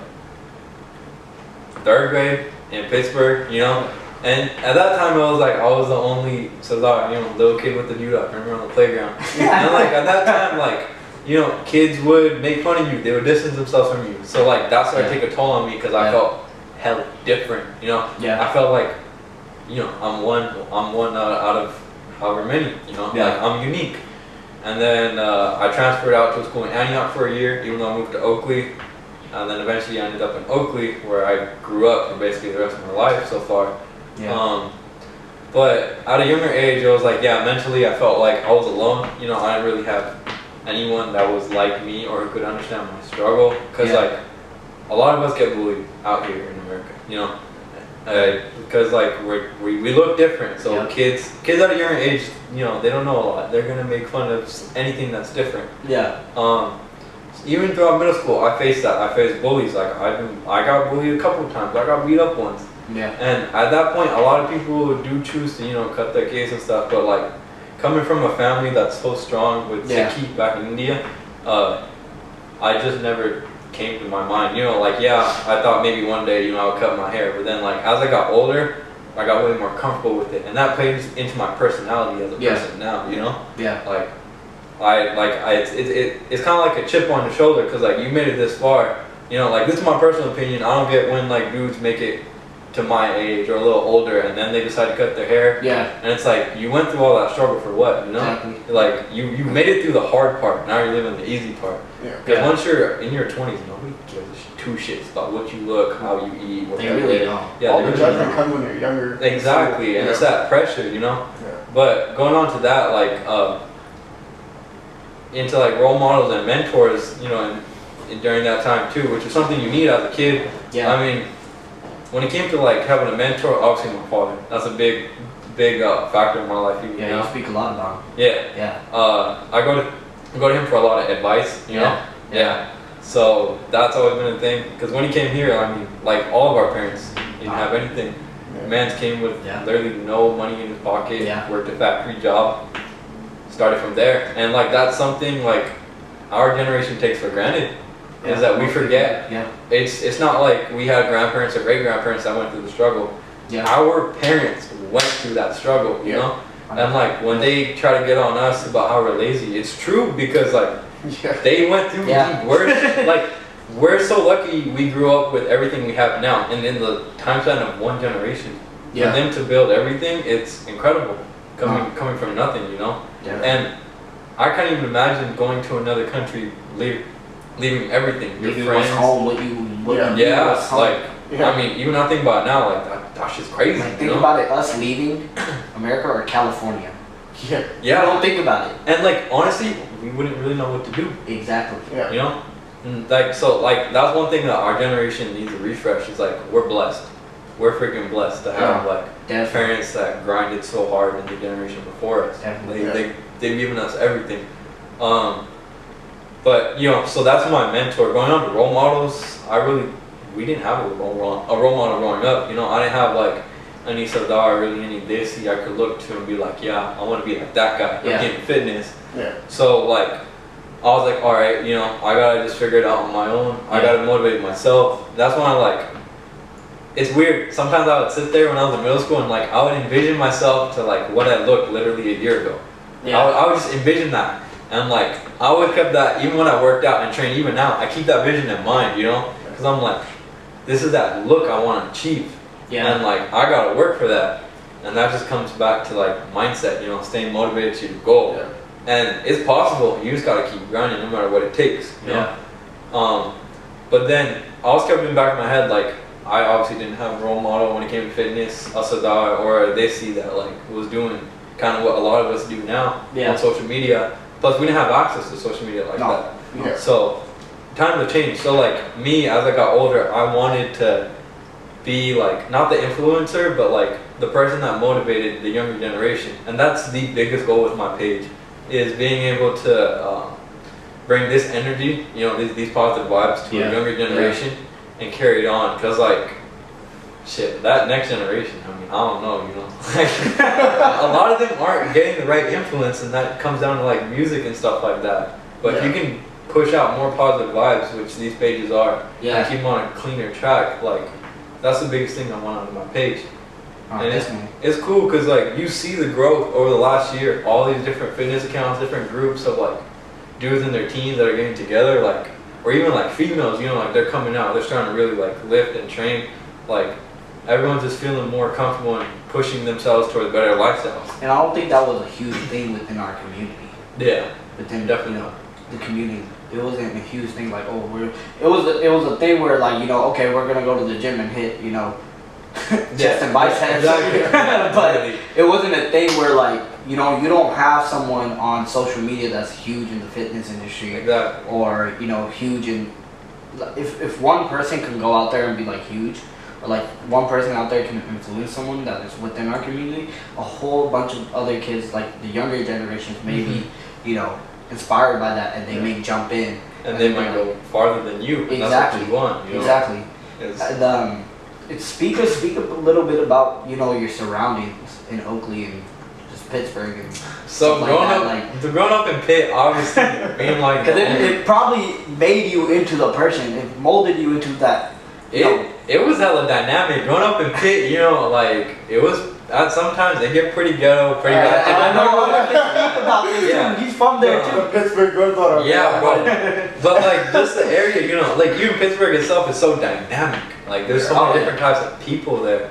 3rd grade in Pittsburgh, you know. And at that time, I was the only, little kid with the dude up running around the playground. And like at that time, like, you know, kids would make fun of you. They would distance themselves from you. So like that started to take a toll on me because I felt hell different. You know, I felt like, you know, I'm one out of however many. You know, like I'm unique. And then I transferred out to a school in Antioch for a year, even though I moved to Oakley. And then eventually I ended up in Oakley, where I grew up for basically the rest of my life so far. Yeah. But at a younger age, I was like, mentally I felt like I was alone. You know, I didn't really have anyone that was like me or who could understand my struggle. Because like, a lot of us get bullied out here in America, you know. Because like we look different. So kids at a younger age, you know, they don't know a lot. They're gonna make fun of anything that's different. Yeah. Even throughout middle school, I faced that. I faced bullies. Like I got bullied a couple of times. I got beat up once. Yeah. And at that point, a lot of people do choose to, you know, cut their case and stuff. But like, coming from a family that's so strong with Sikhi back in India, I just never came to my mind. You know, like I thought maybe one day, you know, I would cut my hair. But then like as I got older, I got way more comfortable with it, and that plays into my personality as a person now. You know. Yeah. Like. It's kind of like a chip on the shoulder because like you made it this far, you know, like this is my personal opinion. I don't get when like dudes make it to my age or a little older and then they decide to cut their hair. Yeah. And it's like you went through all that struggle for what, you know? Exactly. Like you made it through the hard part. Now you're living the easy part. Yeah. Because once you're in your 20s, nobody gives two shits about what you look, how you eat, what they really don't. Yeah. All the judgment comes when you're younger. Exactly, so, and it's that pressure, you know. Yeah. But going on to that, like. Into like role models and mentors, you know, and during that time too, which is something you need as a kid. Yeah. I mean, when it came to like having a mentor, obviously my father. That's a big factor in my life. Even now. You speak a lot about him. Yeah. Yeah. I go to him for a lot of advice. You know. Yeah. So that's always been a thing. Because when he came here, I mean, like all of our parents didn't have anything. Yeah. Man's came with literally no money in his pocket. Yeah. Worked a factory job. Started from there, and like that's something like our generation takes for granted is that we forget. Yeah. It's not like we had grandparents or great grandparents that went through the struggle. Yeah. Our parents went through that struggle, you know? And like when they try to get on us about how we're lazy, it's true because like they went through the worst. Like we're so lucky we grew up with everything we have now, and in the time span of one generation, for them to build everything, it's incredible. Coming from nothing, you know? Yeah. And I can't even imagine going to another country, leaving everything. Leaving what's home, what you I mean, even I think about it now, like that's just crazy. Like, think about it, us leaving America or California. Yeah. Don't think about it. And like honestly, we wouldn't really know what to do. Exactly. Yeah. You know? And like so like that's one thing that our generation needs a refresh, is like we're blessed. We're freaking blessed to have like parents that grinded so hard in the generation before us. They've given us everything. But you know, so that's my mentor. Going on to role models, we didn't have a role model growing up. You know, I didn't have like any Sardar, really any Desi I could look to and be like, yeah, I want to be like that guy. I'm getting fitness. Yeah. So like, I was like, all right, you know, I gotta just figure it out on my own. I gotta motivate myself. That's when I like. It's weird. Sometimes I would sit there when I was in middle school and like I would envision myself to like what I looked literally a year ago. Yeah. I would just envision that, and like I always kept that even when I worked out and trained. Even now, I keep that vision in mind, you know, because I'm like, this is that look I want to achieve. Yeah. And like, I gotta work for that. And that just comes back to like mindset, you know, staying motivated to your goal. Yeah. And it's possible. You just gotta keep grinding no matter what it takes. You know? But then I always kept in the back of my head, like, I obviously didn't have a role model when it came to fitness, or they see that like was doing kind of what a lot of us do now on social media. Plus, we didn't have access to social media like that. Yeah. So times have changed. So like me, as I got older, I wanted to be like not the influencer, but like the person that motivated the younger generation. And that's the biggest goal with my page, is being able to bring this energy, you know, these positive vibes to a younger generation and carry it on. Cause like, shit, that next generation, I mean, I don't know, you know, a lot of them aren't getting the right influence, and that comes down to like music and stuff like that. But if you can push out more positive vibes, which these pages are, and keep them on a cleaner track, like, that's the biggest thing I want on my page. And it's cool because like you see the growth over the last year, all these different fitness accounts, different groups of like dudes in their teens that are getting together, like, or even like females, you know, like they're coming out, they're starting to really like lift and train, like everyone's just feeling more comfortable and pushing themselves towards better lifestyles. And I don't think that was a huge thing within our community. Yeah, within definitely, you know, the community. It wasn't a huge thing like, oh, it was a thing where like, you know, okay, we're gonna go to the gym and hit, you know, chest and biceps. Exactly. But it wasn't a thing where like, you know, you don't have someone on social media that's huge in the fitness industry, or you know, huge in. If one person can go out there and be like huge, or like one person out there can influence someone that is within our community, a whole bunch of other kids, like the younger generations, maybe, you know, inspired by that, and they may jump in, and they might go farther than you. And exactly. That's what you want. You know? Exactly. And speak a little bit about, you know, your surroundings in Oakley and just Pittsburgh and so growing up in Pitt, obviously being like, because it probably made you into the person. It molded you into that. It was hella dynamic. Growing up in Pitt, you know, like it was. Sometimes they get pretty ghetto, pretty bad. And I know to speak about this too. He's from there too. Pittsburgh Gordon. Yeah, but like just the area, you know, like even Pittsburgh itself is so dynamic. Like there's so many different types of people there.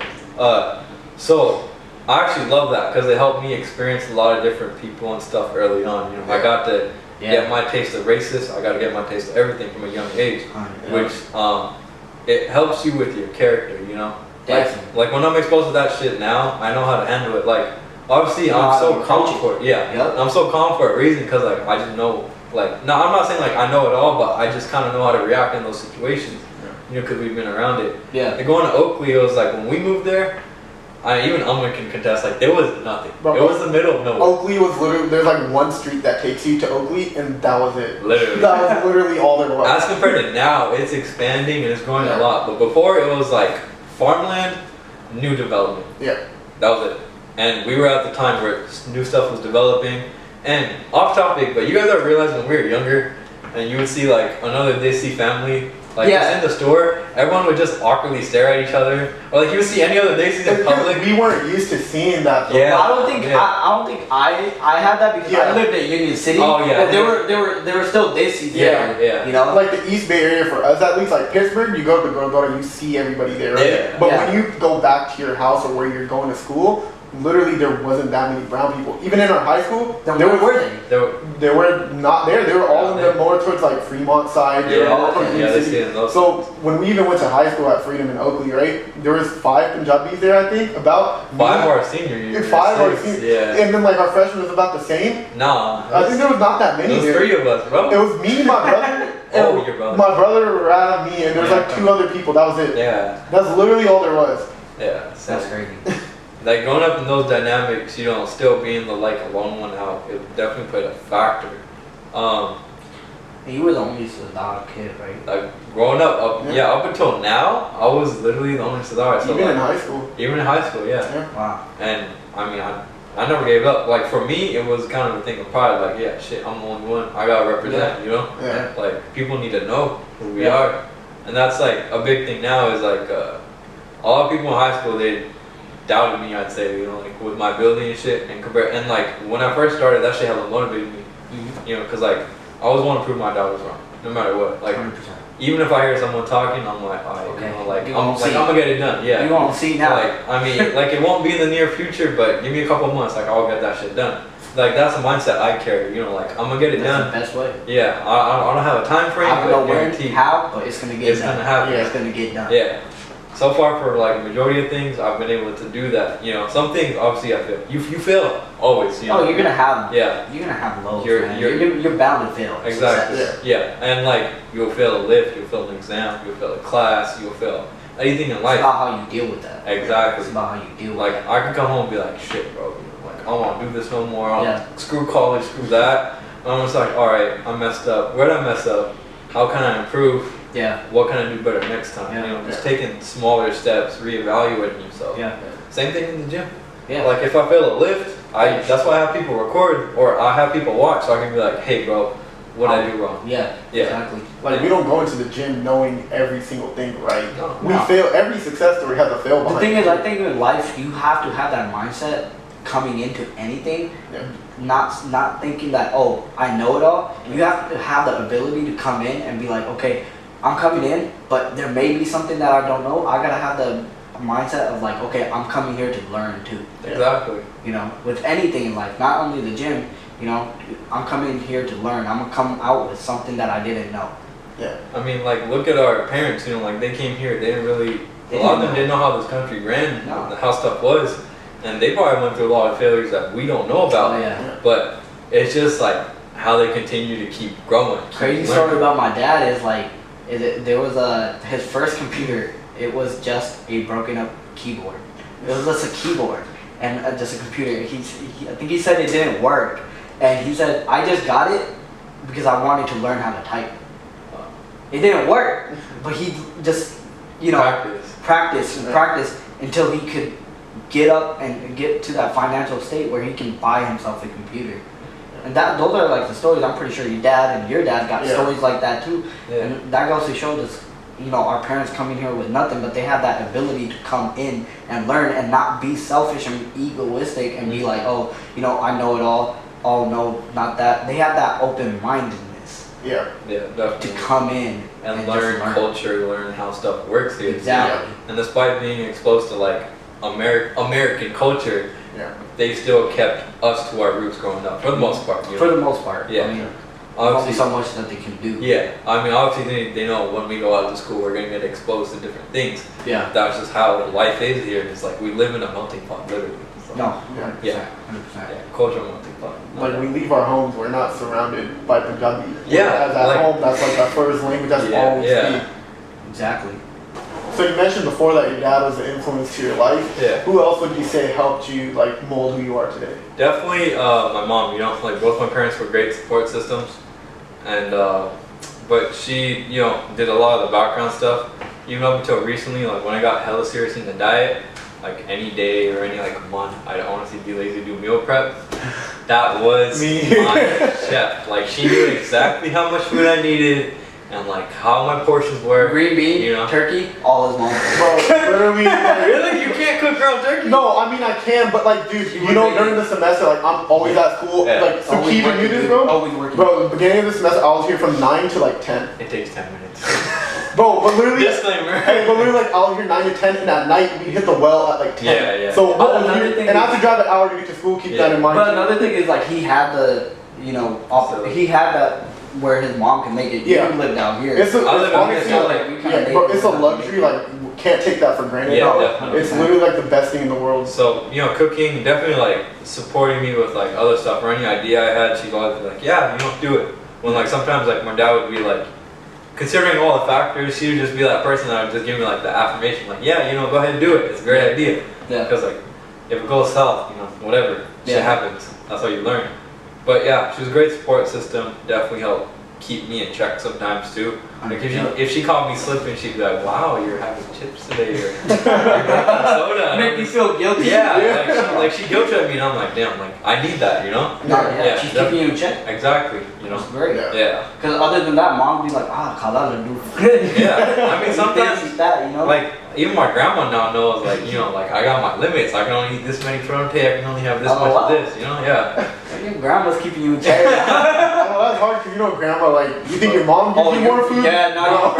So I actually love that because it helped me experience a lot of different people and stuff early on. You know, I got to get my taste of racist. I got to get my taste of everything from a young age, which it helps you with your character. You know. Like when I'm exposed to that shit now, I know how to handle it. Like obviously I'm so calm for it. I'm so calm for a reason because like I just know. Like no, I'm not saying like I know it all, but I just kind of know how to react in those situations. You know, because we've been around it. Like going to Oakley, it was like when we moved there. Even Umar can contest. Like there was nothing. Bro, it was the middle of nowhere. Oakley was literally there's like one street that takes you to Oakley, and that was it. Literally, that was literally all there was. As compared to now, it's expanding and it's growing a lot. But before it was like farmland, new development. That was it. And we were at the time where new stuff was developing. And off topic, but you guys ever realize when we were younger, and you would see like another Desi family. Like just in the store, everyone would just awkwardly stare at each other, or like you would see any other Daisies in public. We weren't used to seeing that. Though. I don't think I had that because I lived in Union City. But there were still Daisies there. You know, like the East Bay area for us at least, like Pittsburgh, you go to the Gordon, you see everybody there. Right? But when you go back to your house or where you're going to school, literally there wasn't that many brown people. Even in our high school, they were not there. They were all in the more towards like Fremont side. So when we even went to high school at Freedom in Oakley, right? There was 5 Punjabis there, I think. About 5 our senior year. 5 our senior. And then like our freshman was about the same. Nah, I think there was not that many. There was 3 of us, bro. It was me, my brother. Your brother. My brother, Rav, me, and there was like 2 other people. That was it. That's literally all there was. That's crazy. Like growing up in those dynamics, you know, still being the like alone one out, it definitely played a factor. And you were the only Sadar kid, right? Like growing up until now, I was literally the only Sadar. So even in high school. Even in high school, Wow. And I mean, I never gave up. Like for me, it was kind of a thing of pride. Like shit, I'm the only one. I gotta represent. You know. Like people need to know who we are, and that's like a big thing now. Is like a lot of people in high school they doubted me, I'd say, you know, like with my ability and shit, and like when I first started, that shit hella motivated me, you know, because like I always want to prove my doubters wrong, no matter what. Like 100%. even if I hear someone talking, I'm like, alright, Okay. you know, like, You I'm won't see. gonna get it done. Yeah. You won't see now. Like, I mean, like it won't be in the near future, but give me a couple months, like I'll get that shit done. Like that's the mindset I carry, you know, like I'm gonna get it done. That's the best way. Yeah, I don't have a time frame, I don't know when, guaranteed. how, but it's gonna get It's done. gonna happen. Yeah, it's gonna get done. Yeah. So far for like the majority of things, I've been able to do that. You know, some things obviously I fail. You fail always. You know? Oh, you're gonna have. Yeah. You're gonna have lows. You're- You're bound to fail. Exactly. Success. Yeah. And like you'll fail a lift, you'll fail an exam, you'll fail a class, you'll fail anything in It's life. about how you deal with that. Exactly. It's about how you deal with Like that. I can come home and be like, shit, bro. You know, like I don't want to do this no more. Yeah. Screw college, screw that. And I'm just like, all right, I messed up. Where did I mess up? How can I improve? Yeah. What can I do better next time? Yeah. You know, just taking smaller steps, reevaluating yourself. Yeah. Same thing in the gym. Yeah. Like if I fail a lift, that's why I have people record or I have people watch so I can be like, hey, bro, what did I do wrong? Yeah. Yeah. Exactly. Like we don't go into the gym knowing every single thing right. No. We fail. Every success story has a fail The behind thing it. is, I think in life you have to have that mindset coming into anything. Yeah. Not thinking that, oh, I know it all. You have to have the ability to come in and be like, okay, I'm coming in, but there may be something that I don't know. I gotta have the mindset of like, okay, I'm coming here to learn too. Exactly. You know, with anything in life, not only the gym. You know, I'm coming here to learn. I'm gonna come out with something that I didn't know. Yeah. I mean, like, look at our parents, you know, like, they came here, they didn't really, a lot of them didn't know how this country ran, No. how stuff was, and they probably went through a lot of failures that we don't know about, Oh, yeah. but it's just, like, how they continue to keep growing. keep Crazy learning. story about my dad is like, there was his first computer. It was just a broken up keyboard. It was just a keyboard and just a computer. I think he said it didn't work, and he said I just got it because I wanted to learn how to type. It didn't work, but he just practice until he could get up and get to that financial state where he can buy himself a computer. And those are like the stories. I'm pretty sure your dad got stories like that too. Yeah. And that goes to show us, you know, our parents coming here with nothing, but they have that ability to come in and learn and not be selfish and egoistic and be like, oh, you know, I know it all. Oh no, not that. They have that open-mindedness. Yeah. Yeah, definitely. To come in and just learn culture, learn how stuff works here. Exactly. And despite being exposed to like American culture, they still kept us to our roots growing up for the most part. You know? For the most part. Yeah. I mean, Obviously, there's only so much that they can do. Yeah, I mean, obviously they know when we go out to school, we're gonna get exposed to different things. Yeah. That's just how life is here. It's like we live in a melting pot, literally. So, No. Yeah. 100%. Yeah, culture melting pot. Like we leave our homes, we're not surrounded by Punjabi. Yeah, As at like- home, that's like our first language. That's all we Yeah. speak. Exactly. So you mentioned before that your dad was an influence to your life. Yeah. Who else would you say helped you like mold who you are today? Definitely my mom. You know, like both my parents were great support systems, and but she, you know, did a lot of the background stuff. Even up until recently, like when I got hella serious in the diet, like any day or any like month, I'd honestly be lazy to do meal prep. That was my chef. Like she knew exactly how much food I needed and like how my portions were. Green bean, you know, turkey, all his mom. Bro, literally. Like, really? You can't cook ground turkey? No, I mean I can, but like, dude, you know, during the semester, like I'm always at school. Yeah. Like, so Always Keegan, you working, this, bro? Always working. Bro, the beginning of the semester, I was here from 9 to like 10. It takes 10 minutes. Bro, but literally, Disclaimer. hey, but literally, like I was here 9 to 10, and at night we hit the well at like 10. Yeah, yeah. So But I was another here, thing and I is- have to drive an hour to get to school. Keep that in mind. But another thing is like he had the, you know, he had that where his mom can make it. Yeah. You live down here. It's, I live out honestly, here, like, we kinda bro, made it's a it. luxury. Like, can't take that for granted. Yeah, No, definitely. it's literally like the best thing in the world. So, you know, cooking, definitely like supporting me with like other stuff or any idea I had, she'd always be like, yeah, you know, do it. When like sometimes like my dad would be like, considering all the factors, she would just be that person that would just give me like the affirmation, like, yeah, you know, go ahead and do it. It's a great idea. Yeah. Because like, if it goes south, you know, whatever, shit Yeah. happens. That's how you learn. But yeah, she was a great support system. Definitely helped keep me in check sometimes too. Like if she caught me slipping, she'd be like, "Wow, you're having chips today, or you're drinking soda." Make me feel guilty. Yeah, like she guilt tripped me, and I'm like, "Damn, like I need that, you know?" No, yeah, she's definitely. keeping you in check. Exactly, you know. That's great. Yeah. Because other than that, mom would be like, kalala do. Yeah, I mean sometimes, that, you know. like even my grandma now knows, like you know, like I got my limits. I can only eat this many fronte. I can only have this much of this, you know? Yeah. Your grandma's keeping you in check. that's hard because you know, grandma, like, you think your mom gives you more food? Yeah, no.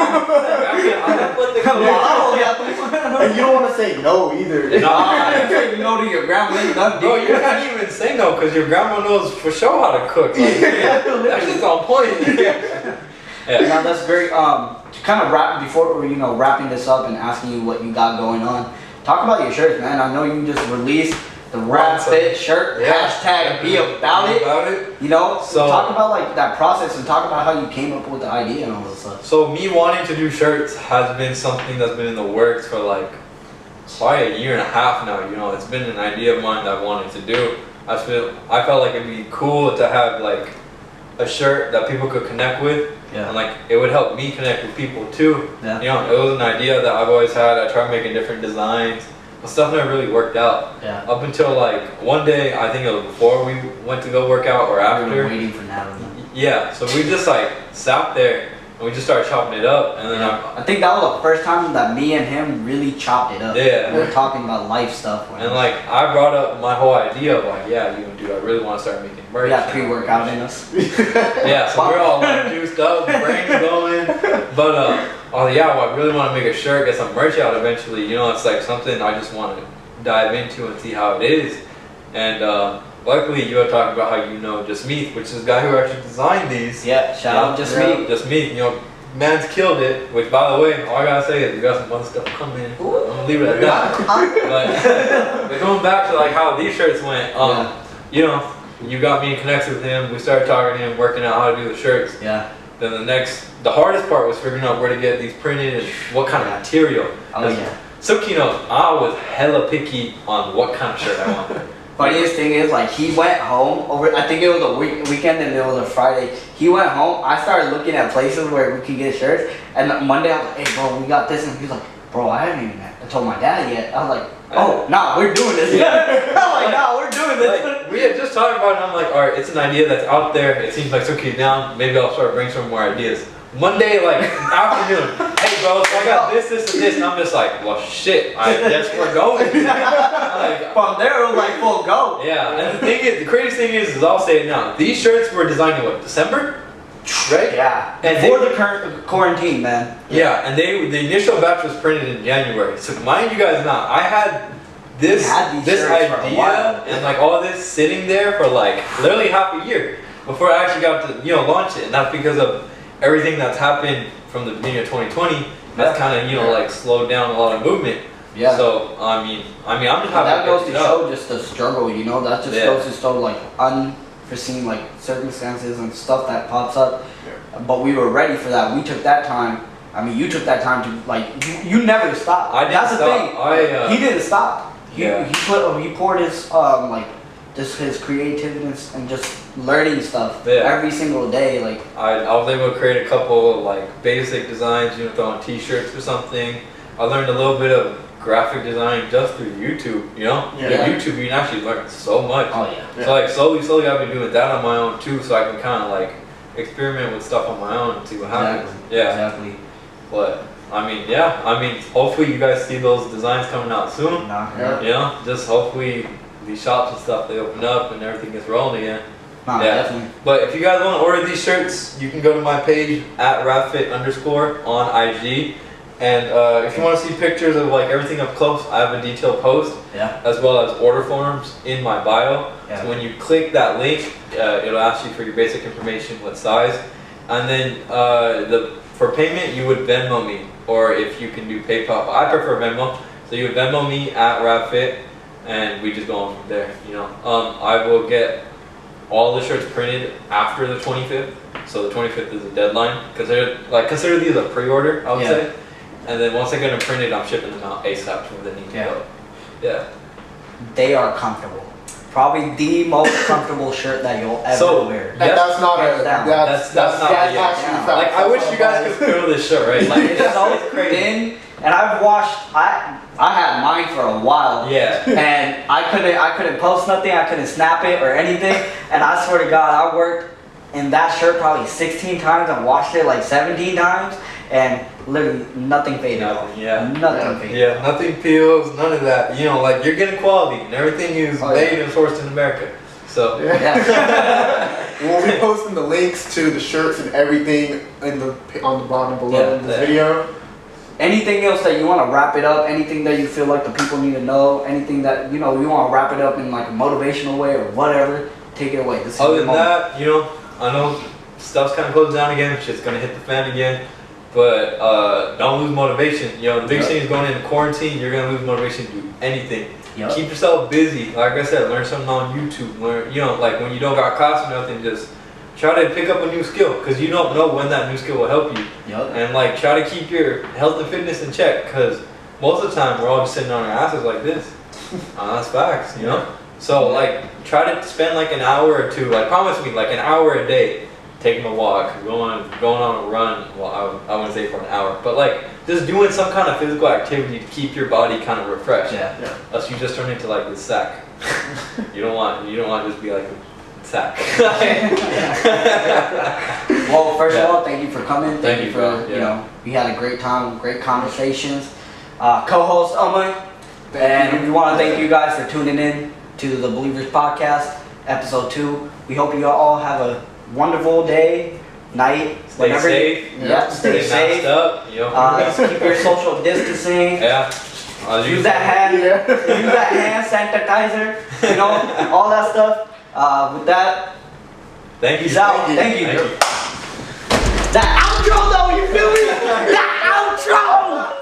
And you don't want to say no either. Nah, you say no to your grandma. Bro, you can't even say no because your grandma knows for sure how to cook. Like, that shit's on point. Yeah. Now that's very to kind of wrap before wrapping this up and asking you what you got going on. Talk about your shirts, man. I know you just released the Ravfit shirt. Hashtag be about it. You know, so talk about like that process and talk about how you came up with the idea and all this stuff. So me wanting to do shirts has been something that's been in the works for like probably a year and a half now. You know, it's been an idea of mine that I wanted to do. I felt like it'd be cool to have like a shirt that people could connect with. Yeah. And like it would help me connect with people too. Yeah. You know, it was an idea that I've always had. I tried making different designs, but stuff never really worked out. Yeah. Up until like one day, I think it was before we went to go work out or after. We were waiting for Natalie. Yeah. So we just like sat there and we just started chopping it up, and then I think that was the first time that me and him really chopped it up. Yeah. We were talking about life stuff. And like I brought up my whole idea of like, yeah, dude, I really want to start making merch. We got pre-workout in us. Yeah, so we're all like juiced up, brains going. But I really want to make a shirt, get some merch out eventually. You know, it's like something I just want to dive into and see how it is. And luckily, you were talking about how you know Jasmeeth, which is the guy who actually designed these. Yeah, shout out Jasmeeth. Jasmeeth, you know, man's killed it. Which, by the way, all I gotta say is we got some other stuff coming. I'm gonna leave it at that. But going back to like how these shirts went, you know, you got me connected with him. We started talking to him, working out how to do the shirts. Yeah. Then the hardest part was figuring out where to get these printed and what kind of material. Oh yeah. So, you know, I was hella picky on what kind of shirt I wanted. Funniest thing is, like, he went home I think it was a weekend and it was a Friday. He went home. I started looking at places where we could get shirts. And Monday I was like, hey, bro, we got this. And he was like, bro, I haven't even told my dad yet. I was like, oh, nah, we're doing this. I'm like, nah, we're doing this. Like, we had just talked about it and I'm like, all right, it's an idea that's out there. It seems like Suki's down. Maybe I'll start brainstorming more ideas. Monday, like, afternoon, hey, bro, so I got this, and this. And I'm just like, well, shit, I guess we're going. Like, from there, it was like full go. Yeah, and the thing is, the craziest thing is I'll say it now. These shirts were designed in what, December? Right? Yeah. And before the current quarantine, man. Yeah, and the initial batch was printed in January. So mind you guys now, I had this idea and like all this sitting there for like literally half a year before I actually got to launch it, and that's because of everything that's happened from the beginning of 2020. That's kind of like slowed down a lot of movement. Yeah. So I mean, I'm just happy. That goes to show just the struggle, that just goes to show like unforeseen like circumstances and stuff that pops up. Yeah. But we were ready for that. We took that time. I mean, you took that time to like you never stopped. That's the thing. He didn't stop. He poured his just his creativity and just learning stuff every single day. Like I was able to create a couple of like basic designs, throw on t-shirts or something. I learned a little bit of graphic design just through YouTube, YouTube you can actually learn so much. Oh yeah. So like slowly I've been doing that on my own too, so I can kind of like experiment with stuff on my own and see what happens. Yeah. Exactly. But I mean, hopefully you guys see those designs coming out soon. Just hopefully these shops and stuff, they open up and everything gets rolling again. Definitely. But if you guys want to order these shirts, you can go to my page at Ravfit_ on IG. And if you want to see pictures of like everything up close, I have a detailed post, as well as order forms in my bio. Yeah. So when you click that link, it'll ask you for your basic information, what size, and then for payment you would Venmo me, or if you can do PayPal. I prefer Venmo, so you would Venmo me at Ravfit, and we just go on from there. I will get all the shirts printed after the 25th. So the 25th is the deadline. Consider these a pre-order, I would say. And then once I get them printed, I'm shipping them out ASAP to where they need to go. Yeah. They are comfortable. Probably the most comfortable shirt that you'll ever wear. That's not actually like I wish you guys could feel this shirt, right? Like it's so thin, and I've washed. I had mine for a while. Yeah. And I couldn't post nothing. I couldn't snap it or anything. And I swear to God, I worked in that shirt probably 16 times and washed it like 17 times. And literally nothing faded off. Nothing faded. Yeah, nothing peels, none of that. Like you're getting quality and everything is made and sourced in America. So We'll be posting the links to the shirts and everything on the bottom below in this video. Anything else that you want to wrap it up? Anything that you feel like the people need to know? Anything that you want to wrap it up in like a motivational way or whatever? Take it away. This Other than that, I know stuff's kind of closing down again. Shit's gonna hit the fan again. But don't lose motivation. The biggest thing is going into quarantine. You're gonna lose motivation to do anything. Yep. Keep yourself busy. Like I said, learn something on YouTube. Learn, like when you don't got class or nothing, just try to pick up a new skill because you don't know when that new skill will help you. Yep. And like try to keep your health and fitness in check because most of the time we're all just sitting on our asses like this. That's facts, So like try to spend like an hour or two. Like promise me like an hour a day. Taking a walk, going on a run. Well, I wouldn't say for an hour, but like just doing some kind of physical activity to keep your body kind of refreshed. Yeah. Else you just turn into like this sack. you don't want to just be like a sack. Well, first of all, thank you for coming. Thank you for we had a great time, great conversations. Co-host Owen, and we want to thank you guys for tuning in to the Believers Podcast, episode 2. We hope you all have a wonderful day, night, Stay safe. Stay safe. Up, keep your social distancing. Yeah. Use that hand sanitizer. All that stuff. With that, thank you. Peace out. Thank you. That outro though, you feel me? That outro.